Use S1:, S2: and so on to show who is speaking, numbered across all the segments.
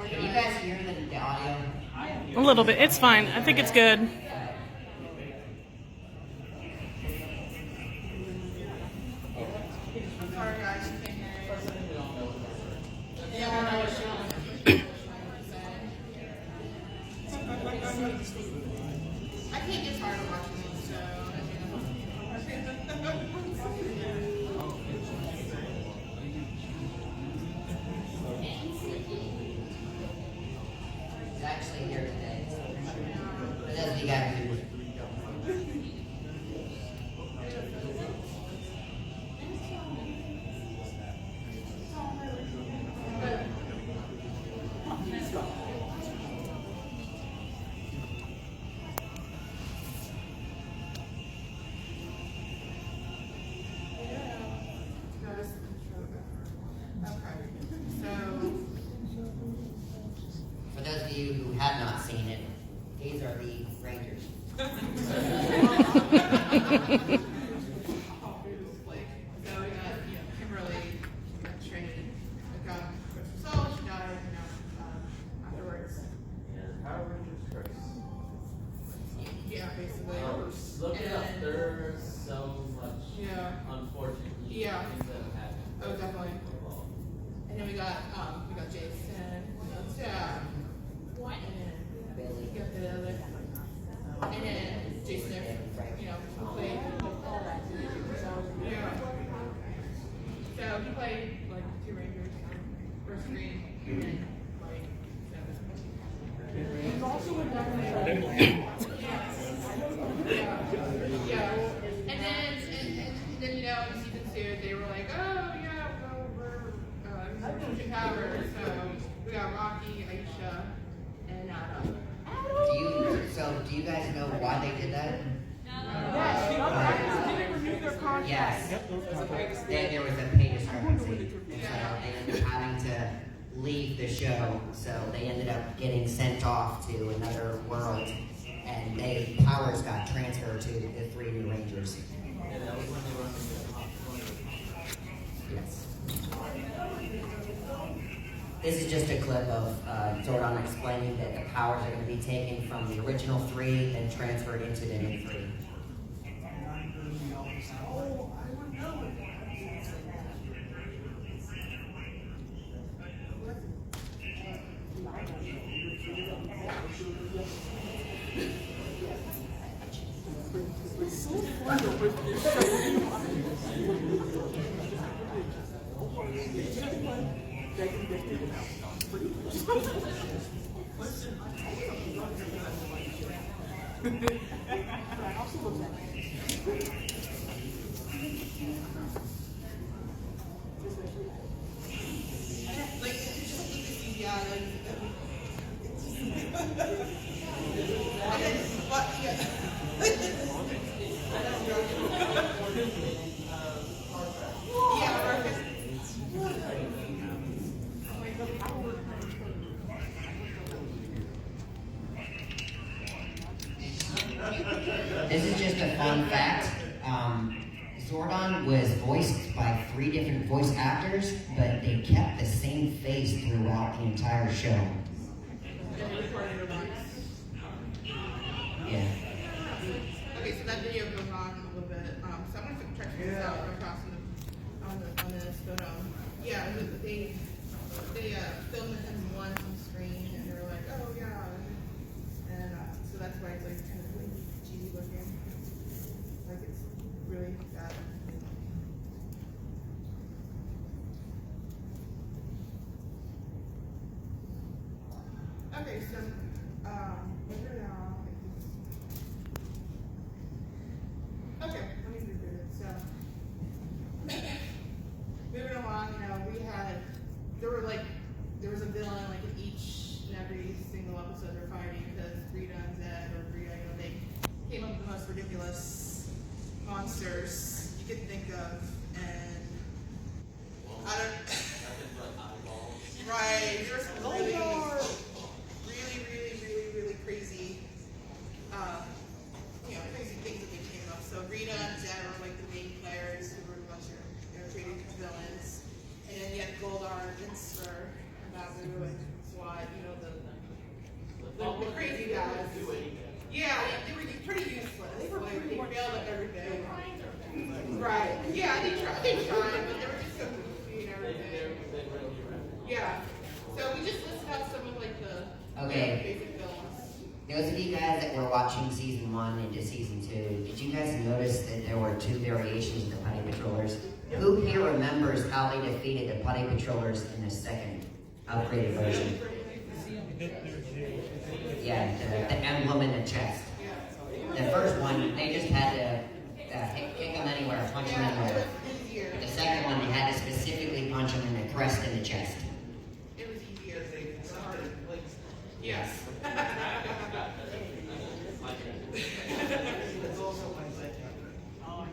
S1: Can you guys hear the audio?
S2: A little bit. It's fine. I think it's good.
S3: Sorry guys, you can't hear it. I can't get tired of watching this, so
S1: He's actually here today. But that's you guys do. For those of you who have not seen it, these are the Rangers.
S3: Kimberly got traded. Got soul. She died. Afterwards.
S4: Power Rangers first.
S3: Yeah, basically.
S4: Look it up. There's so much, unfortunately,
S3: Yeah.
S4: things that have happened.
S3: Oh, definitely. And then we got Jason, we got Jack, and
S1: Billy.
S3: we got the other, and then Jason there, who played. Yeah. So he played like the two Rangers, first screen, and then like seven. He's also in Yeah. And then in season 2 they were like, oh yeah, well, we're switching powers. So we got Rocky, Aisha, and Adam.
S1: Do you guys know why they did that? Yes. There was a pay discrepancy. And so they ended up having to leave the show. So they ended up getting sent off to another world. And powers got transferred to the 3 new Rangers.
S4: Yeah, that was when they were under the
S1: Yes. This is just a clip of Zordon explaining that the powers are going to be taken from the original 3 and transferred into the new 3. This is just a fun fact. Zordon was voiced by 3 different voice actors, but they kept the same face throughout the entire show. Yeah.
S3: Okay, so that video goes on a little bit. So I'm gonna check this out real fast on this, but yeah, they filmed it in one screen, and they were like, oh yeah, and so that's why it's like kind of really cheesy looking, like it's really bad. Okay, so moving on. Okay, let me do this. So moving along, there was a villain like in each and every single episode they're fighting because Rita and Zed or Rita, they came up with the most ridiculous monsters you could think of, and I don't. Right, there were some really crazy, crazy things that they came up. So Rita and Zed were like the main players who were a bunch of creating villains, and then you had Goldar and Vince for about we were like SWAT, you know, the crazy guys. Yeah, they were pretty useless. They failed at everything. Right. Yeah, they tried, but they were just so goofy and everything. Yeah. So we just listed out some of like the basic films.
S1: Those of you guys that were watching season 1 into season 2, did you guys notice that there were 2 variations of the Putty Patrollers? Who here remembers how they defeated the Putty Patrollers in the second upgraded version? Yeah, the emblem in the chest. The first one, they just had to kick them anywhere, punch them anywhere. The second one, they had to specifically punch them in the crest and the chest.
S3: It was easier. Yes.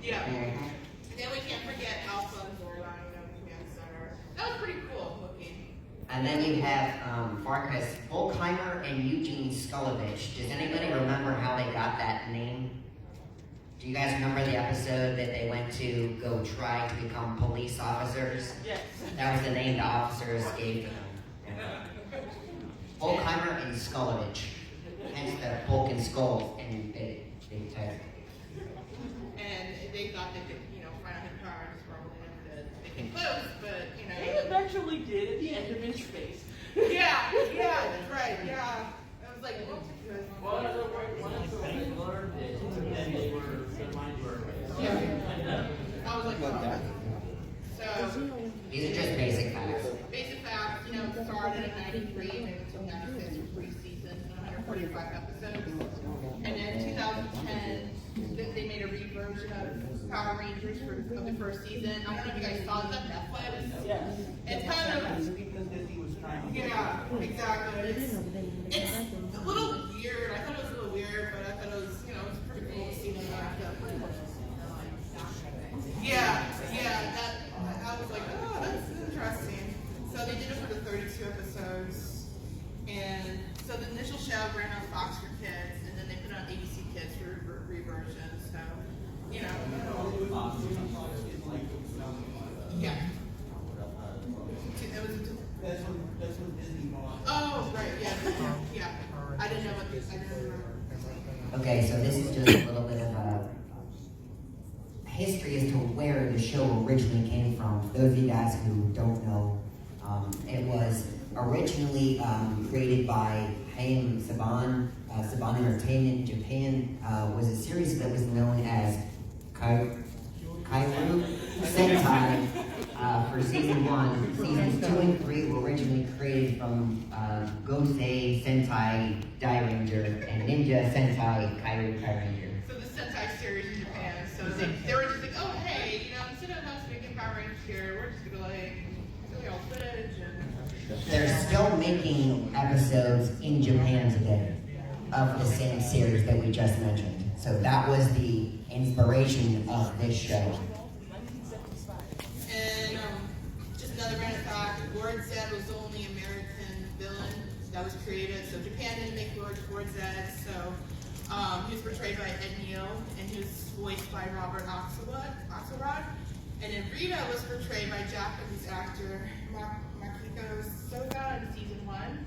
S3: Yeah. Then we can't forget Alpha and Zordon, Command Center. That was pretty cool looking.
S1: And then you have Farkas Volkheimer and Eugene Skulovich. Does anybody remember how they got that name? Do you guys remember the episode that they went to go try to become police officers?
S3: Yes.
S1: That was the name the officers gave them. Volkheimer and Skulovich. Hence the Volk and Skull and the title.
S3: And they thought they could, find out his power and just probably never did. They came close, but,
S5: They eventually did at the end of Inch Space.
S3: Yeah, that's right, yeah. I was like, whoops.
S4: Once they learned it, then their minds were
S3: Yeah. I was like, oh. So,
S1: These are just basic facts.
S3: basic facts, it started in 93, and it took 96 for 3 seasons and 145 episodes. And then 2010, they made a reversion of Power Rangers of the first season. I don't know if you guys saw that Netflix.
S5: Yes.
S3: It's kind of,
S5: Because Disney was trying.
S3: yeah, exactly. It's a little weird. I thought it was a little weird, but I thought it was, it's pretty cool to see them back up. Yeah, I was like, oh, that's interesting. So they did it for the 32 episodes. And so the initial show ran on Fox for Kids, and then they put it on ABC Kids for reversion. So, yeah.
S5: That's when Disney bought.
S3: Oh, right, yeah. I didn't remember.
S1: Okay, so this is just a little bit of a history as to where the show originally came from. For those of you guys who don't know, it was originally created by Hayao Saban. Saban Entertainment in Japan was a series that was known as Kairu Sentai for season 1. Seasons 2 and 3 were originally created from Gosei Sentai Dairanger and Ninja Sentai Kairu Dairanger.
S3: So the Sentai series in Japan, so they were just like, oh hey, instead of us making Power Rangers here, we're just gonna show y'all footage and
S1: They're still making episodes in Japan today of the same series that we just mentioned. So that was the inspiration of this show.
S3: And just another random fact, Lord Zed was the only American villain that was created. So Japan didn't make Lord Zed, so he was portrayed by Ed Neal, and he was voiced by Robert Axelrod. And then Rita was portrayed by Japanese actor Makiko Soga in season 1.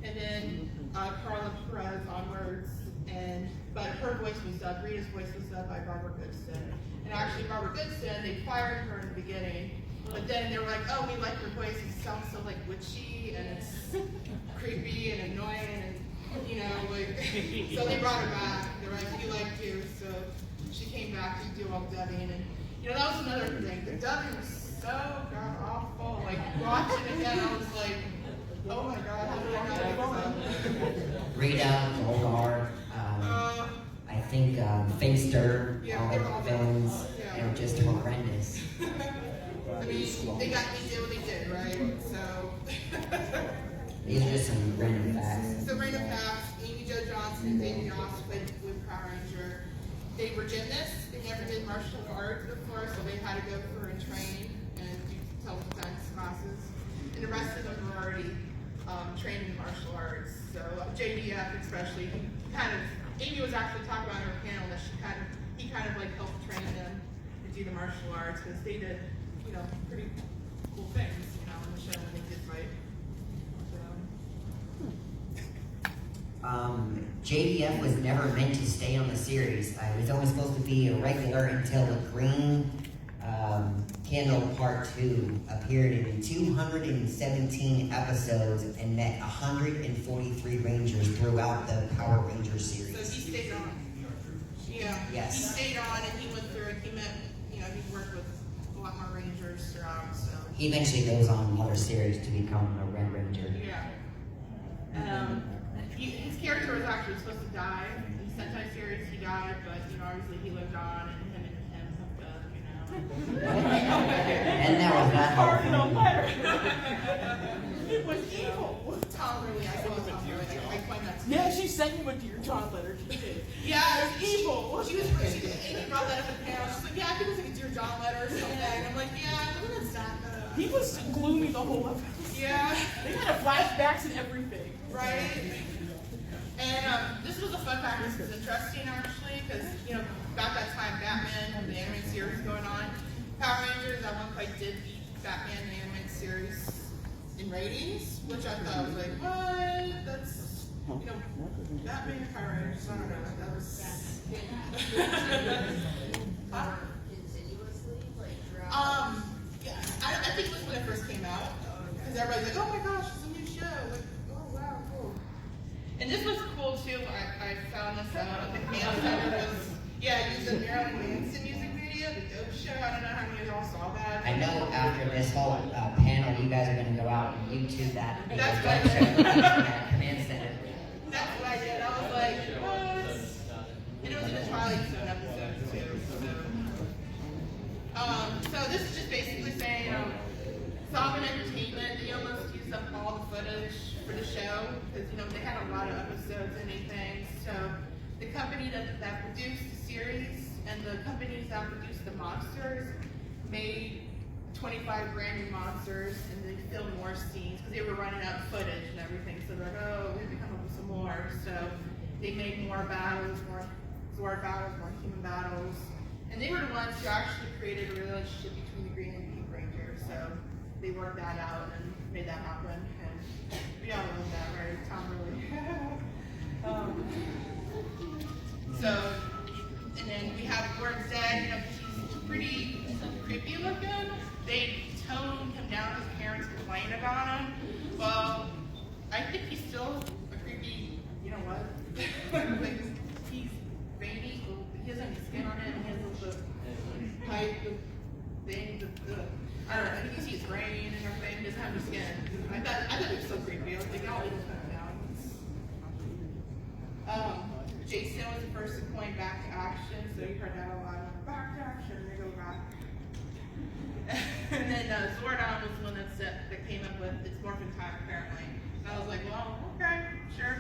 S3: And then Carla Perez onwards, but her voice was dubbed, Rita's voice was dubbed by Barbara Goodson. And actually Barbara Goodson, they fired her in the beginning, but then they were like, oh, we like her voice, it sounds so like witchy, and it's creepy and annoying, and so they brought her back. They're like, we liked you, so she came back to do all the dubbing, and that was another thing. The dubbing was so god awful. Like watching it again, I was like, oh my god, how did I not get this up?
S1: Rita, Volgar, I think Finster, all the villains, they're just horrendous.
S3: I mean, they did what they did, right? So
S1: These are just some random facts.
S3: So random facts, Amy Jo Johnson and David Yost played with Power Ranger. They were gymnasts. They never did martial arts before, so they had to go for and train and do self-defense classes. And the rest of them were already trained in martial arts. So JDF especially, Amy was actually talking about in her panel that he kind of like helped train them to do the martial arts because they did, pretty cool things, in the show when they did fight. So,
S1: JDF was never meant to stay on the series. It was only supposed to be a regular until the Green Candle Part 2 appeared in 217 episodes and met 143 Rangers throughout the Power Rangers
S3: So
S1: series.
S3: he stayed on. Yeah.
S1: Yes.
S3: He stayed on and he went through and he met, he worked with a lot more Rangers throughout, so.
S1: He eventually goes on other series to become a Red Ranger.
S3: Yeah. His character was actually supposed to die. In the Sentai series, he died, but, obviously he lived on and him hooked up,
S1: And that was not hard.
S3: It was evil. Tom really, I saw Tom really. I find that.
S5: Yeah, she sent you a Dear John letter. She did.
S3: Yeah, it was evil. She brought that up in panel. She's like, yeah, I think it's like a Dear John letter or something. And I'm like, yeah, look at that.
S5: He was gloomy the whole episode.
S3: Yeah.
S5: They had flashbacks and everything.
S3: Right. And this was a fun fact. This was interesting actually, because about that time, Batman, the animated series going on, Power Rangers at one point did beat Batman the animated series in ratings, which I thought was like, what? That's Batman and Power Rangers. I don't know. That was. Yeah. I think it was when it first came out, because everybody's like, oh my gosh, it's a new show. Like, oh wow, cool. And this was cool too. I found this out. The command center was, used the Marilyn Manson music video, the Dope Show. I don't know how many of y'all saw that.
S1: I know after this whole panel, you guys are going to go out and YouTube that.
S3: That's what I
S1: Dope
S3: did.
S1: Show at Command Center.
S3: That's what I did. I was like, what? And it was in the Twilight Zone episode too. So this is just basically saying, Sovereign Entertainment, they almost used up all the footage for the show, because they had a lot of episodes and everything. So the company that produced the series and the companies that produced the monsters made 25 brand new monsters, and they filmed more scenes because they were running out of footage and everything. So they're like, oh, we have to come up with some more. So they made more battles, more Zord battles, more human battles. And they were the ones who actually created a relationship between the Green and Pink Ranger. So they worked that out and made that happen. And we all love that, right? Tom really. And then we have Gordon Zed, he's pretty creepy looking. They toned him down because parents complained about him. Well, I think he's still a creepy, like, he's veiny, he has any skin on it, and he has the pipe, the thing, I don't know, I think you see his brain and everything, he doesn't have any skin. I thought it was so creepy. I was like, I'll leave him down. Jason was the first to point back to action, so you heard that a lot. Back to action, they go back. And then Zordon was the one that came up with it's morphin' time apparently. And I was like, well, okay, sure.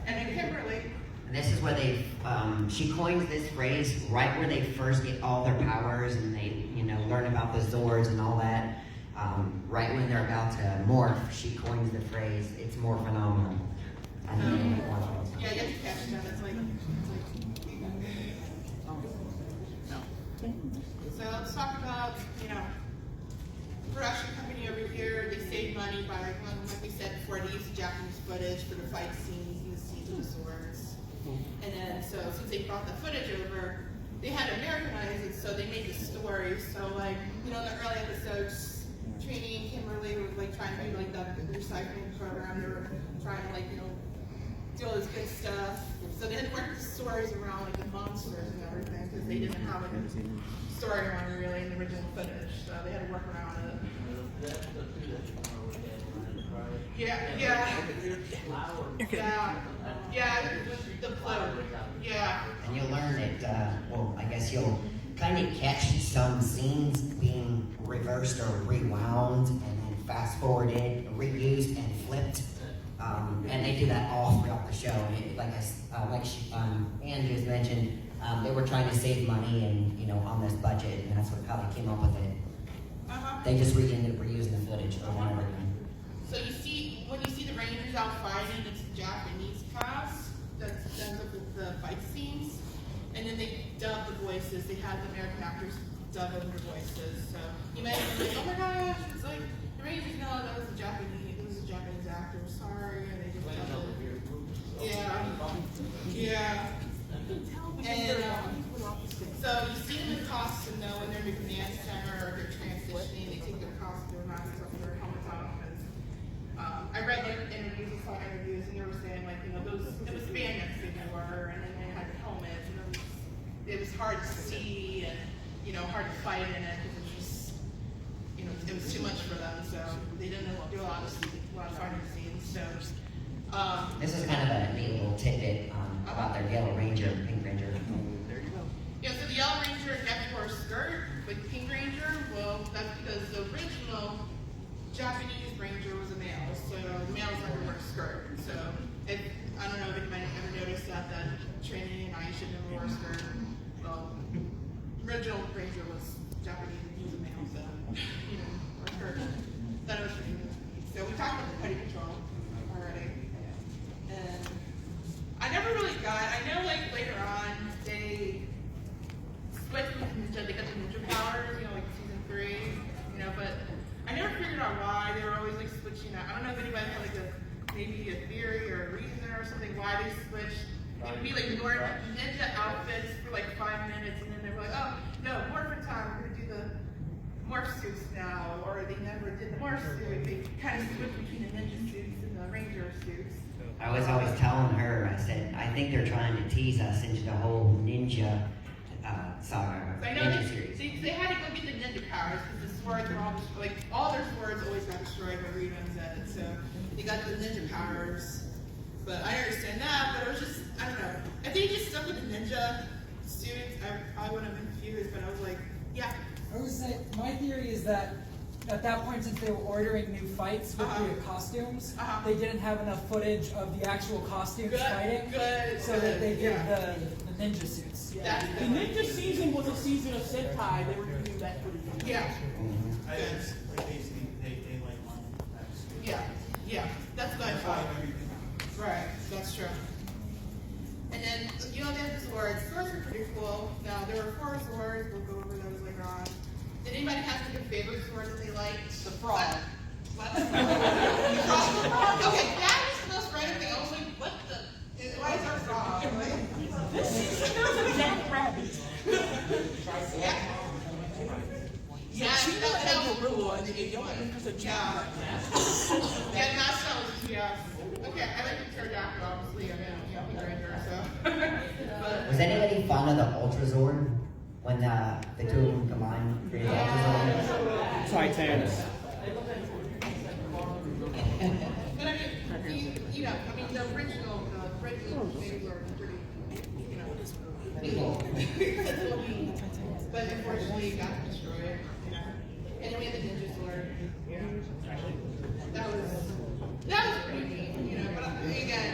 S3: And then Kimberly.
S1: And this is where she coins this phrase right where they first get all their powers and they, learn about the Zords and all that. Right when they're about to morph, she coins the phrase, it's more phenomenal.
S3: Yeah, you have to catch that. It's like So let's talk about, production company over here. They saved money by, like we said before, they used the Japanese footage for the fight scenes and the scenes with the swords. And then, so since they brought the footage over, they had to Americanize it, so they made the story. So, like, in the early episodes, Trini and Kimberly were like trying to do like the recycling program. They were trying to do all this good stuff. So they had to work the stories around like the monsters and everything because they didn't have like a storyline really in the original footage. So they had to work around it. Yeah. The flow. Yeah.
S1: And you'll learn that, I guess you'll kind of catch some scenes being reversed or rewound and then fast forwarded, reused, and flipped. And they do that all throughout the show. And Anne just mentioned, they were trying to save money and on this budget, and that's how they came up with it. They just ended up reusing the footage over and over again.
S3: So when you see the Rangers out fighting, it's the Japanese cast that ends up with the fight scenes, and then they dub the voices. They had the American actors dub over the voices. So you might be like, oh my gosh, it's like the Rangers. No, that was the Japanese. It was a Japanese actor. Sorry, and they just dubbed it. Yeah. it was spandex they wore, and then they had helmets, and it was hard to see, and hard to fight in it because it was just, it was too much for them. So they didn't do a lot of fighting scenes. So
S1: This is kind of a neat little tidbit about their Yellow Ranger, Pink Ranger.
S3: yeah. So the Yellow Ranger never wore a skirt, but Pink Ranger, well, that's because the original Japanese Ranger was a male, so males never wear a skirt. So I don't know if anybody ever noticed that training and I should never wear a skirt. Well, original Ranger was Japanese and he was a male, so or skirt. That was pretty good. So we talked about the petty patrol already, and I never really I know like later on they switched with ninja, they got the ninja powers, like season 3, but I never figured out why they were always like switching out. I don't know if anybody had like maybe a theory or a reason or something why they switched. It would be like more ninja outfits for like 5 minutes, and then they were like, oh no, morphin time, we're gonna do the morph suits now, or they never did the morph suit. They kind of switched between the ninja suits and the ranger suits.
S1: I was always telling her, I said, I think they're trying to tease us into the whole ninja saga,
S3: So I know
S1: ninja series.
S3: they had to go get the ninja powers because the swords were all their swords always got destroyed by Rita's Zed. So they got the ninja powers. But I understand that, but it was just, I don't know. If they just stuck with the ninja suits, I probably would have been confused, but I was like, yeah.
S6: I would say, my theory is that at that point, since they were ordering new fights with the costumes, they didn't have enough footage of the actual costumes fighting, so that they did the ninja suits.
S3: Yeah.
S5: The ninja season was a season of Sentai. They were doing that footage.
S3: Yeah.
S7: I just like they like on that.
S3: Yeah. That's what I thought. Right, that's true. And then, they have the swords. Swords are pretty cool. Now, there were 4 swords. We'll go over those later on. Did anybody have like a favorite sword that they liked?
S5: The frog.
S3: What? The frog? Okay, that was the most random thing. I was like, what the? Why is there a frog?
S5: This season there's a jackrabbit.
S3: Yeah,
S5: Cheetah
S3: that
S5: and
S3: was
S5: gorilla, and the other one was a jackrabbit.
S3: Yeah, that's how it was, yeah. Okay, I like the pterodactyl, obviously. I mean, the ranger, so. But,
S1: Was anybody fond of the Ultrazord? When the 2 of them combined created Ultrazord?
S8: Titanic.
S3: but I mean, the original things were pretty,
S1: Cool.
S3: but unfortunately, it got destroyed. And then we had the ninja sword. That was pretty neat, but again,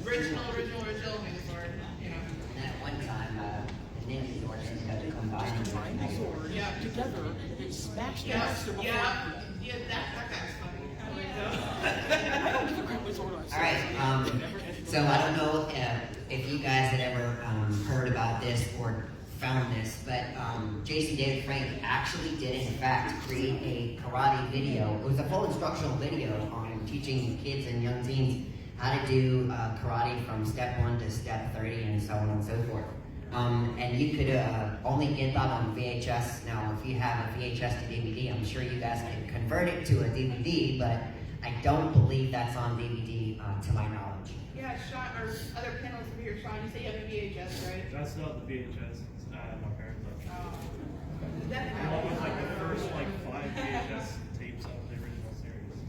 S3: original ninja sword,
S1: And at one time, the Ninja Sword ended up combining with Megazord.
S3: Yeah.
S5: Together, they smashed the
S3: Yeah,
S5: monster before.
S3: that guy's funny.
S5: I don't give a crap what sword I say.
S1: Alright, so I don't know if you guys had ever heard about this or found this, but Jason David Frank actually did in fact create a karate video. It was a full instructional video on teaching kids and young teens how to do karate from step 1 to step 30 and so on and so forth. And you could only get that on VHS. Now, if you have a VHS to DVD, I'm sure you guys can convert it to a DVD, but I don't believe that's on DVD to my knowledge.
S3: Yeah, Sean, or other panels over here, Sean, you say you have a VHS, right?
S7: That's not the VHS. My parents left.
S3: That's
S7: Along with like the first 5 VHS tapes of the original series.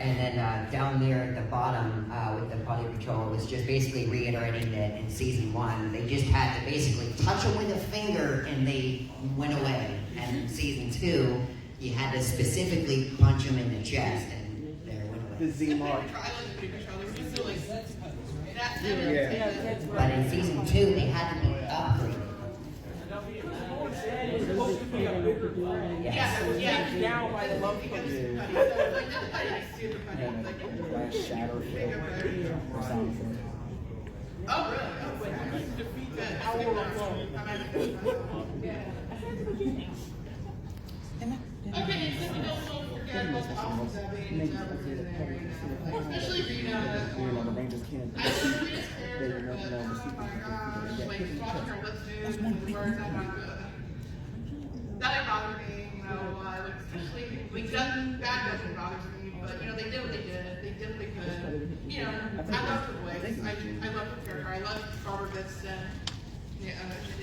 S1: And then down there at the bottom with the Potty Patrol was just basically reiterating that in season 1, they just had to basically touch them with a finger and they went away. And in season 2, you had to specifically punch them in the chest and they went away.
S8: The Z mark.
S1: But in season 2, they had to be upgraded.
S5: Down by the love
S8: Last shadow film or something.
S3: Oh, really? Oh, wait.
S5: defeat the hour of love.
S3: Okay, so we don't forget about the albums that we in there, especially Rita.
S8: The Rangers can't.
S3: I love Rita's character, but oh my gosh, like watching her lip moves and the words, I'm not good. That didn't bother me, like especially, bad doesn't bother me, but they did what they did. They did what they could. You know, I love the voice. I love the character. I love Barbara Vista. Yeah,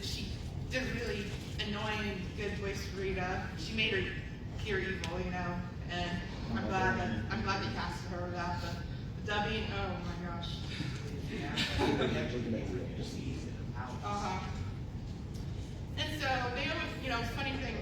S3: she did a really annoying, good voice for Rita. She made her pure evil, you know. And I'm glad they casted her with that. The dubbing, oh my gosh. And so they always, you know, funny thing.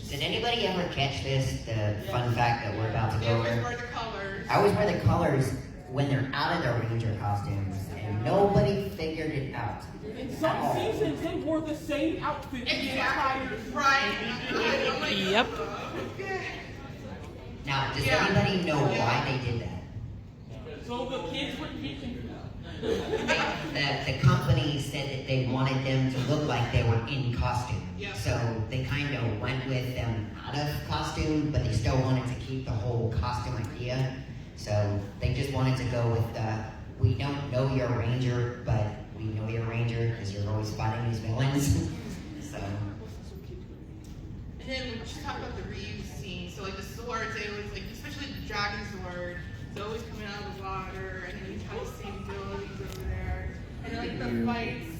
S1: Did anybody ever catch this? The fun fact that we're about to go
S3: They always
S1: over.
S3: wear the colors.
S1: I always wear the colors when they're out of their ranger costumes, and nobody figured it out.
S5: In some seasons, they wore the same outfit the entire
S3: Right.
S2: Yep.
S1: Now, does anybody know why they did that?
S5: So the kids were teaching.
S1: The company said that they wanted them to look like they were in costume.
S3: Yeah.
S1: So they kind of went with them out of costume, but they still wanted to keep the whole costume idea. So they just wanted to go with we don't know you're a ranger, but we know you're a ranger because you're always fighting these villains. So.
S3: And then we just talk about the reuse scene. So like the swords, they always like, especially the dragon sword, it's always coming out of the water, and then you kind of see buildings over there. And then like the fights,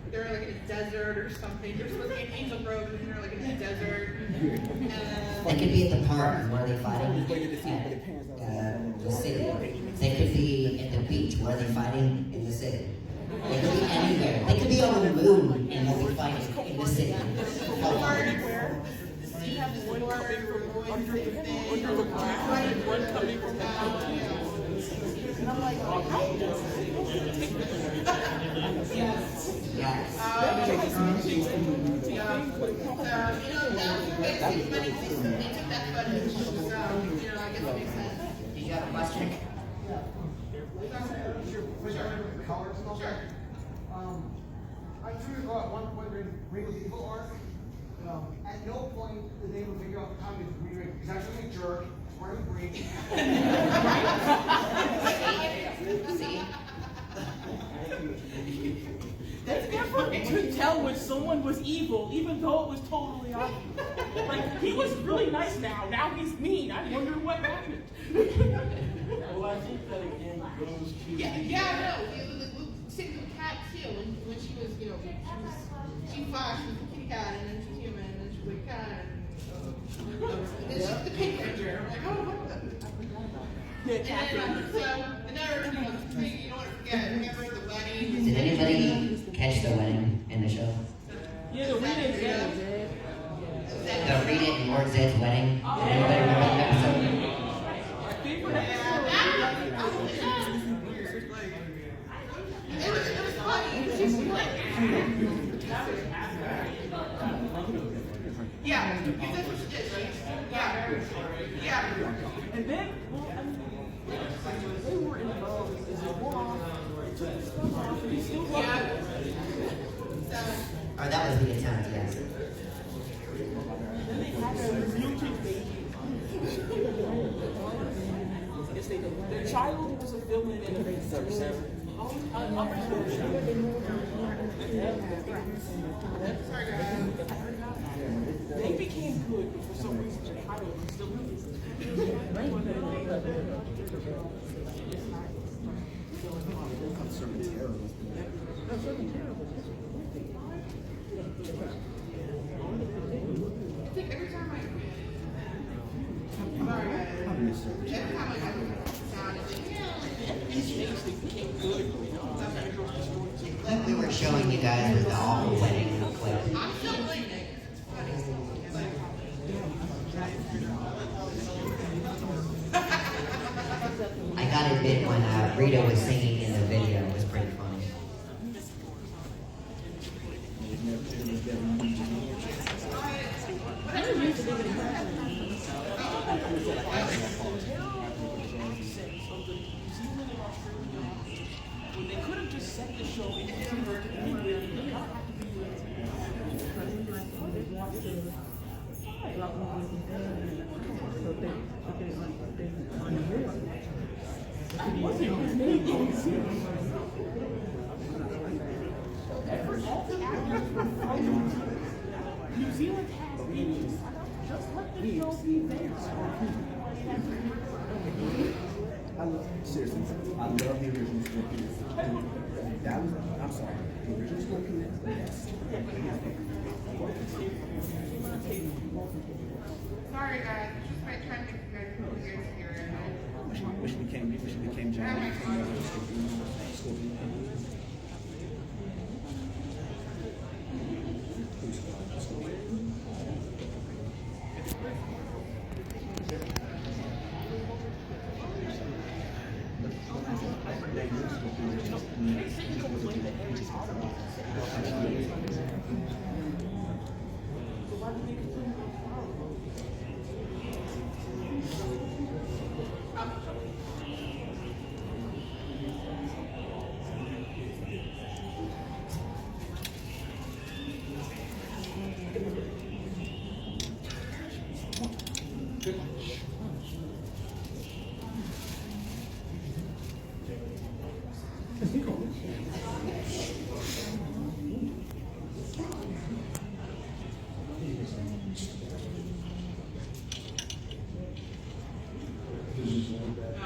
S3: they're like in a desert or something. They're supposed to be in Angel Grove, and they're like in a desert.
S1: They could be at the park where they're fighting at the city. They could be at the beach where they're fighting in the city. They could be anywhere. They could be on the moon and they'll be fighting in the city. Did you have a question?
S9: I'm curious about one point during Ringo's Evil arc. At no point did they ever figure out the time is weird. He's actually a jerk. He's wearing green.
S5: They never could tell when someone was evil, even though it was totally obvious. Like, he was really nice now he's mean. I wonder what happened.
S4: Well, I think that again goes to
S3: Same with Cat too. When she was, you know, she fought, she was a kitty cat, and then she was human, and then she was a cat, and then she was the pink ranger. I'm like, oh, what the? And then, you don't want to forget, remember the wedding?
S1: Did anybody catch the wedding in the show?
S5: Yeah, the Rita and Zed.
S1: The Rita and Lord Zed's wedding? Did anybody remember that episode?
S5: My favorite episode.
S3: It was funny. Yeah, because that's what she did, right? Yeah.
S5: And then, well, I mean, they were involved as a one-off. They took the stuff off, and he still loved it.
S1: Oh, that was the attempt, yes.
S5: Then they had a mutant baby. Yes, they did. Their child was a villain in a they became good, but for some reason their child was still
S3: Every time I sound,
S1: The clip we were showing you guys was the awful wedding clip.
S3: I'm still playing it.
S1: I gotta admit, when Rita was singing in the video, it was pretty funny.
S5: when they could have just set the show in December to begin with, it did not have to be New Zealand has babies. Just let the show be there.
S8: seriously, I love the original Scorpions. That was, I'm sorry, the original Scorpions, yes.
S3: Sorry guys, just trying to make you guys feel weird here.
S8: Wish we became John. Scorpion.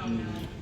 S3: Oh, no.